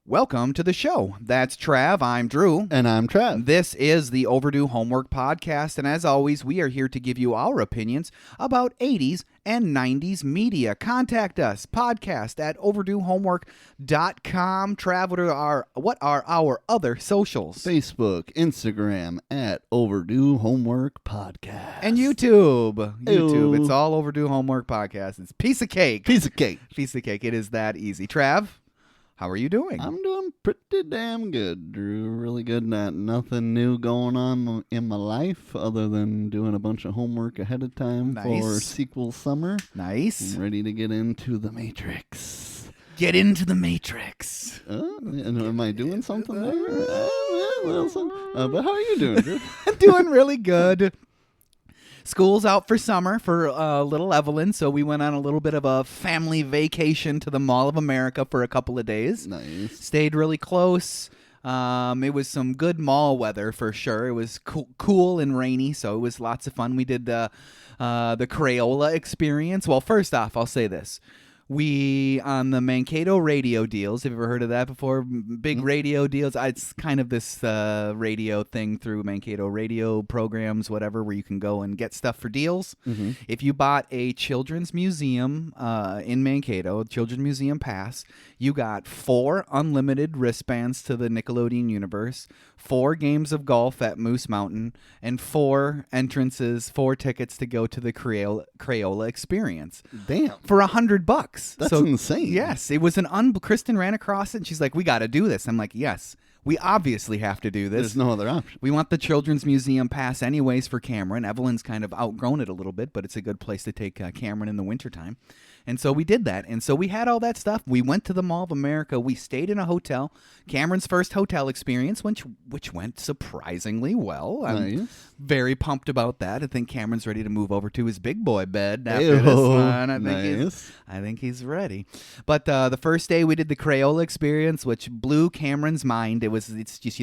Welcome to the show. That's Trav. I'm Drew. And I'm Trav. This is the Overdue Homework Podcast, and as always, we are here to give you our opinions about 80s and 90s media. Contact us, podcast at overduehomework.com. Trav, what are our other socials? Facebook, Instagram at Overdue Homework Podcast. And YouTube. Ew. It's all Overdue Homework Podcast. It's piece of cake. Piece of cake. Piece of cake. It is that easy. Trav, how are you doing? I'm doing pretty damn good, Drew. Really good. Nothing new going on in my life other than doing a bunch of homework ahead of time for sequel summer. Nice. I'm ready to get into The Matrix. Get into the Matrix. And am I doing something there? But how are you doing, Drew? Doing really good. School's out for summer for little Evelyn, so we went on a little bit of a family vacation to the Mall of America for a couple of days. Nice. Stayed really close. It was some good mall weather for sure. It was cool and rainy, so it was lots of fun. We did the Crayola experience. Well, first off, I'll say this. We, on the Mankato radio deals, have you ever heard of that before? Big radio deals. It's kind of this radio thing through Mankato radio programs, whatever, where you can go and get stuff for deals. Mm-hmm. If you bought a children's museum in Mankato, Children's Museum Pass, you got 4 unlimited wristbands to the Nickelodeon universe, 4 games of golf at Moose Mountain, and 4 tickets to go to the Crayola experience. Damn. For $100. That's insane. Yes, it was Kristen ran across it and she's like, we got to do this. I'm like, yes, we obviously have to do this. There's no other option. We want the Children's Museum Pass anyways for Cameron. Evelyn's kind of outgrown it a little bit, but it's a good place to take Cameron in the wintertime. And so we did that. And so we had all that stuff. We went to the Mall of America. We stayed in a hotel. Cameron's first hotel experience, which went surprisingly well. I'm very pumped about that. I think Cameron's ready to move over to his big boy bed after this one. I think he's ready. But the first day we did the Crayola experience, which blew Cameron's mind. It's just,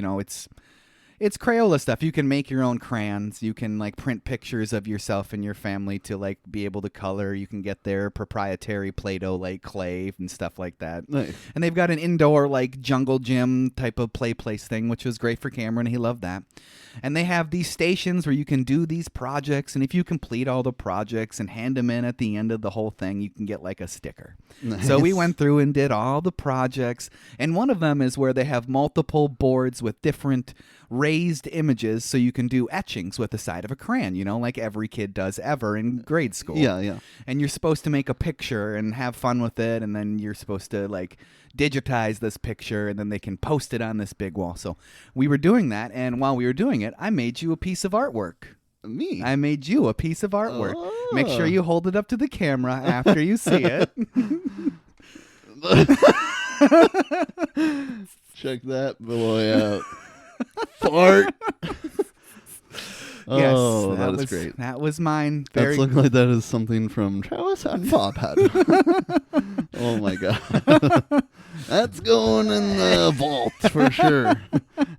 it's Crayola stuff. You can make your own crayons. You can print pictures of yourself and your family to be able to color. You can get their proprietary Play-Doh clay and stuff like that. Nice. And they've got an indoor jungle gym type of play place thing, which was great for Cameron. He loved that. And they have these stations where you can do these projects, and if you complete all the projects and hand them in at the end of the whole thing, you can get a sticker. Nice. So we went through and did all the projects, and one of them is where they have multiple boards with different raised images, so you can do etchings with the side of a crayon, like every kid does ever in grade school. Yeah. And you're supposed to make a picture and have fun with it, and then you're supposed to digitize this picture, and then they can post it on this big wall. So we were doing that, and while we were doing it, I made you a piece of artwork. Me? I made you a piece of artwork. Oh. Make sure you hold it up to the camera after you see it. Check that boy out. Fart. Yes, Oh, that is great. That was mine. That's looking like that is something from Travis and Bob had. Oh my god. That's going in the vault for sure.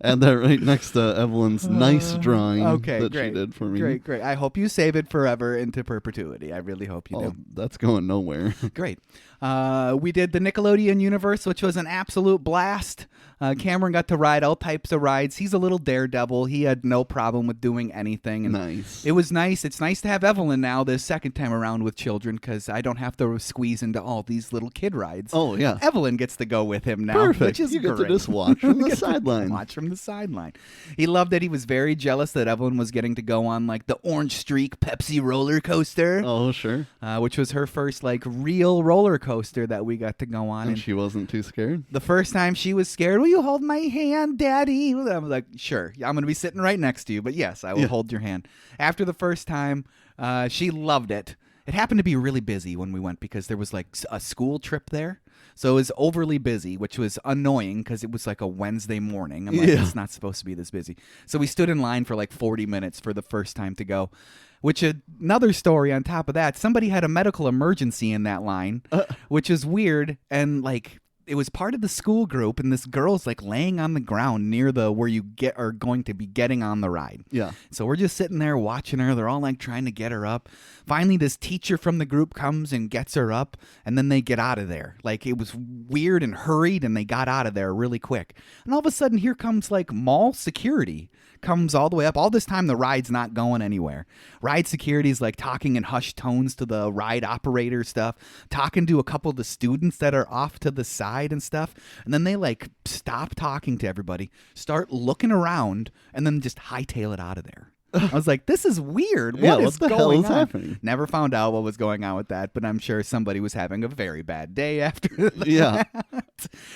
Add that right next to Evelyn's nice drawing that she did for me. Great. I hope you save it forever into perpetuity. I really hope you do. That's going nowhere. Great. We did the Nickelodeon universe, which was an absolute blast. Cameron got to ride all types of rides. He's a little daredevil. He had no problem with doing anything. And nice. It was nice. It's nice to have Evelyn now this second time around with children, because I don't have to squeeze into all these little kid rides. Oh, yeah. Evelyn gets to go with him now. Perfect. Which is you get great. to just watch from the sideline. Watch from the sideline. He loved it. He was very jealous that Evelyn was getting to go on the Orange Streak Pepsi roller coaster. Oh, sure. Which was her first real roller coaster that we got to go on. And she wasn't too scared? The first time she was scared. Will you hold my hand, Daddy? I was like, sure. I'm going to be sitting right next to you, but yes, I will hold your hand. After the first time, she loved it. It happened to be really busy when we went, because there was a school trip there. So it was overly busy, which was annoying because it was a Wednesday morning. I'm like, it's not supposed to be this busy. So we stood in line for 40 minutes for the first time to go, which another story on top of that. Somebody had a medical emergency in that line, which is weird. And it was part of the school group, and this girl's like laying on the ground near the where you are going to be getting on the ride. Yeah. So we're just sitting there watching her. They're all like trying to get her up. Finally, this teacher from the group comes and gets her up, and then they get out of there. Like, it was weird and hurried, and they got out of there really quick. And all of a sudden, here comes like mall security. Comes all the way up. All this time, the ride's not going anywhere. Ride security's like talking in hushed tones to the ride operator stuff, talking to a couple of the students that are off to the side and stuff. And then they like stop talking to everybody, start looking around, and then just hightail it out of there. I was like, this is weird. Yeah, What what is the going hell is on? happening? Never found out what was going on with that, but I'm sure somebody was having a very bad day after that. Yeah.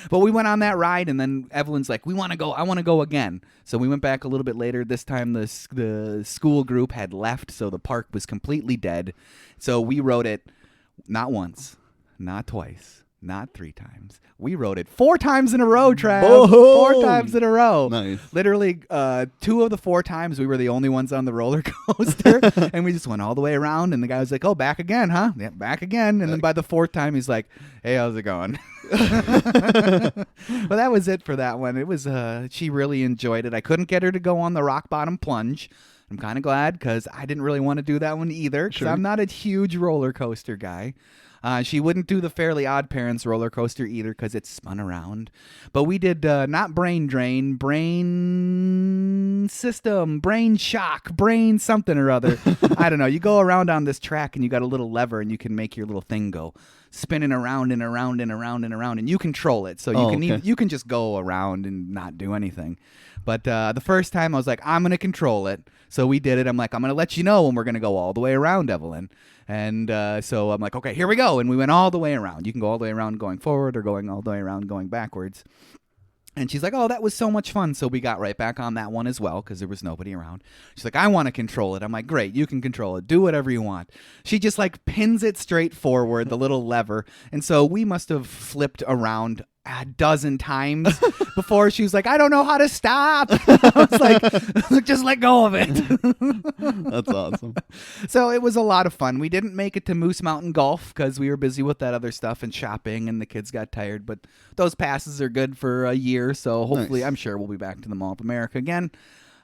But we went on that ride, and then Evelyn's like, I want to go again. So we went back a little bit later. This time the school group had left, so the park was completely dead. So we rode it not once, not twice, not 3 times. We rode it 4 times in a row, Trav. Boom! 4 times in a row. Nice. Literally, 2 of the 4 times we were the only ones on the roller coaster, and we just went all the way around. And the guy was like, "Oh, back again, huh? Yeah, back again." And then by the 4th time, he's like, "Hey, how's it going?" Well, that was it for that one. It was she really enjoyed it. I couldn't get her to go on the rock bottom plunge. I'm kind of glad because I didn't really want to do that one either. Because Sure. I'm not a huge roller coaster guy. She wouldn't do the Fairly Odd Parents roller coaster either because it spun around. But we did not brain drain, brain system, brain shock, brain something or other. I don't know. You go around on this track and you got a little lever and you can make your little thing go spinning around and around and around and around, and you control it. So you can just go around and not do anything. But the first time I was like, I'm going to control it. So we did it. I'm like, I'm going to let you know when we're going to go all the way around, Evelyn. And so I'm like, okay, here we go. And we went all the way around. You can go all the way around going forward or going all the way around going backwards. And she's like, oh, that was so much fun. So we got right back on that one as well because there was nobody around. She's like, I want to control it. I'm like, great, you can control it. Do whatever you want. She just like pins it straight forward, the little lever. And so we must have flipped around a dozen times before she was like, I don't know how to stop. I was like, just let go of it. That's awesome. So it was a lot of fun. We didn't make it to Moose Mountain Golf because we were busy with that other stuff and shopping, and the kids got tired. But those passes are good for a year, so hopefully, Nice. I'm sure we'll be back to the Mall of America again.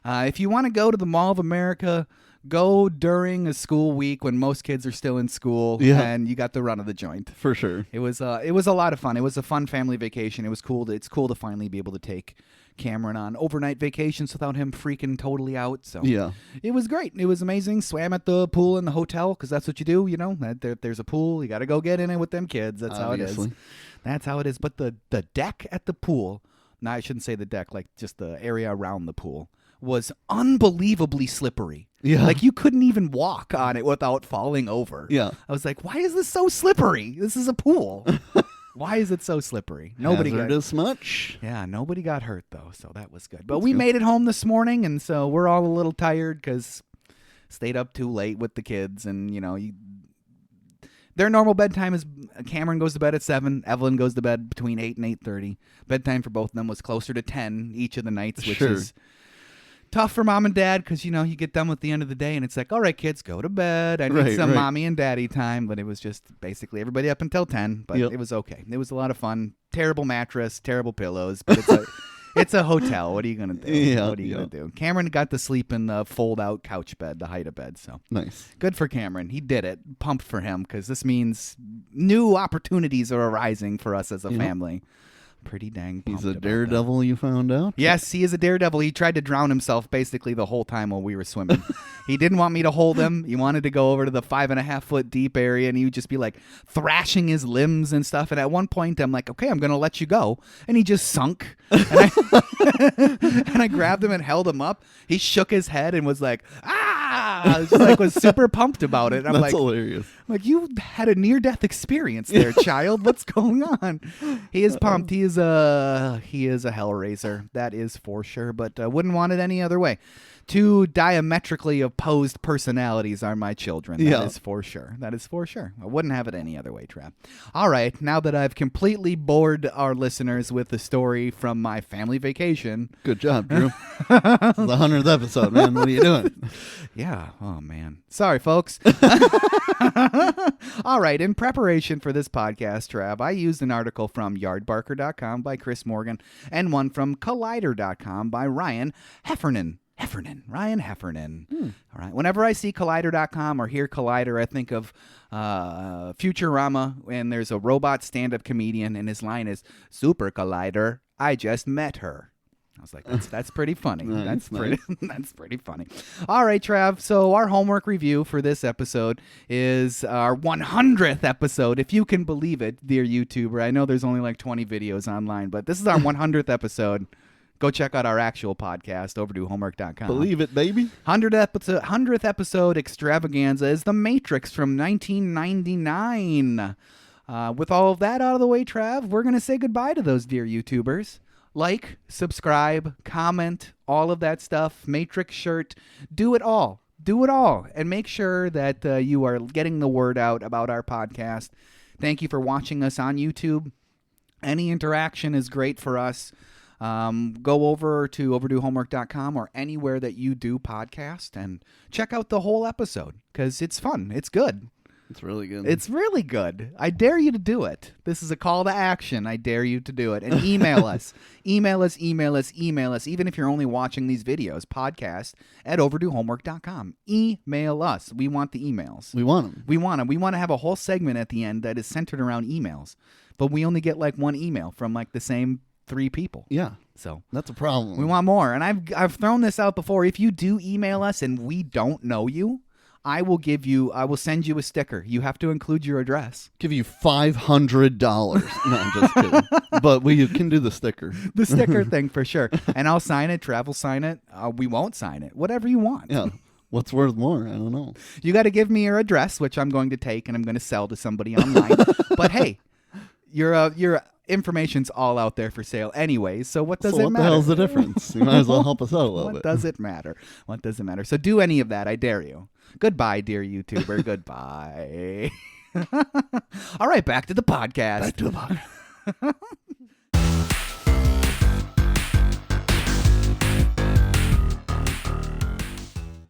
If you want to go to the Mall of America, go during a school week when most kids are still in school, Yeah. and you got the run of the joint. For sure. It was a lot of fun. It was a fun family vacation. It was cool. It's cool to finally be able to take Cameron on overnight vacations without him freaking totally out. So Yeah. it was great. It was amazing. Swam at the pool in the hotel because that's what you do. You know, there's a pool. You got to go get in it with them kids. That's how it Obviously. is. That's how it is. But the deck at the pool, no, I shouldn't say the deck, like just the area around the pool, was unbelievably slippery. Yeah. Like you couldn't even walk on it without falling over. Yeah. I was like, why is this so slippery? This is a pool. Why is it so slippery? Nobody got Hazardous much. Yeah, nobody got hurt though, so that was good. But we made it home this morning, and so we're all a little tired because stayed up too late with the kids, and their normal bedtime is Cameron goes to bed at 7, Evelyn goes to bed between 8 and 8:30. Bedtime for both of them was closer to 10 each of the nights, which Sure. is tough for mom and dad because, you get done with the end of the day and it's like, all right, kids, go to bed. I need Right, some right. mommy and daddy time. But it was just basically everybody up until 10. But Yep. it was okay. It was a lot of fun. Terrible mattress, terrible pillows. But it's a hotel. What are you going to do? Yeah, What are you yeah. going to do? Cameron got to sleep in the fold-out couch bed, the Haida bed. So Nice. good for Cameron. He did it. Pumped for him because this means new opportunities are arising for us as a Yep. family. Pretty dang pumped He's a about that. daredevil, you found out? Yes, he is a daredevil. He tried to drown himself basically the whole time while we were swimming. He didn't want me to hold him. He wanted to go over to the 5.5-foot deep area, and he would just be like thrashing his limbs and stuff. And at one point, I'm like, okay, I'm going to let you go. And he just sunk. And I grabbed him and held him up. He shook his head and was like, ah! I was just was super pumped about it. I'm That's like, hilarious. you had a near-death experience there, child. What's going on? He is pumped. He is a hellraiser. That is for sure. But wouldn't want it any other way. 2 diametrically opposed personalities are my children. That Yeah. is for sure. That is for sure. I wouldn't have it any other way, Trav. All right. Now that I've completely bored our listeners with the story from my family vacation. Good job, Drew. This is the 100th episode, man. What are you doing? Yeah. Oh, man. Sorry, folks. All right. In preparation for this podcast, Trav, I used an article from yardbarker.com by Chris Morgan and one from collider.com by Ryan Heffernan. Ryan Heffernan. All right. Whenever I see collider.com or hear Collider, I think of Futurama, and there's a robot stand-up comedian, and his line is, "Super Collider, I just met her." I was like, that's pretty funny. Nice, That's pretty funny. All right, Trav. So our homework review for this episode is our 100th episode, if you can believe it, dear YouTuber. I know there's only like 20 videos online, but this is our 100th episode. Go check out our actual podcast, overduehomework.com. Believe it, baby. 100th episode extravaganza is The Matrix from 1999. With all of that out of the way, Trav, we're going to say goodbye to those dear YouTubers. Like, subscribe, comment, all of that stuff. Matrix shirt. Do it all. Do it all. And make sure that you are getting the word out about our podcast. Thank you for watching us on YouTube. Any interaction is great for us. Go over to overduehomework.com or anywhere that you do podcast and check out the whole episode because it's fun. It's good. It's really good. It's really good. I dare you to do it. This is a call to action. I dare you to do it. And email us. Email us. Even if you're only watching these videos, podcast at overduehomework.com. Email us. We want the emails. We want them. We want them. We want to have a whole segment at the end that is centered around emails. But we only get like one email from like the same 3 people. Yeah. So that's a problem. we want more. And I've thrown this out before. If you do email us and we don't know you, I will send you a sticker. You have to include your address. Give you $500. No, I'm just kidding. But we can do the sticker. The sticker thing for sure. And I'll sign it. Trav will sign it. We won't sign it. Whatever you want. Yeah. What's worth more? I don't know. You got to give me your address, which I'm going to take and I'm going to sell to somebody online. But hey, your information's all out there for sale anyways, so what does it matter? So what the hell's the difference? You might as well help us out a little bit. What does it matter? What does it matter? So do any of that, I dare you. Goodbye, dear YouTuber. Goodbye. All right, back to the podcast. Back to the podcast.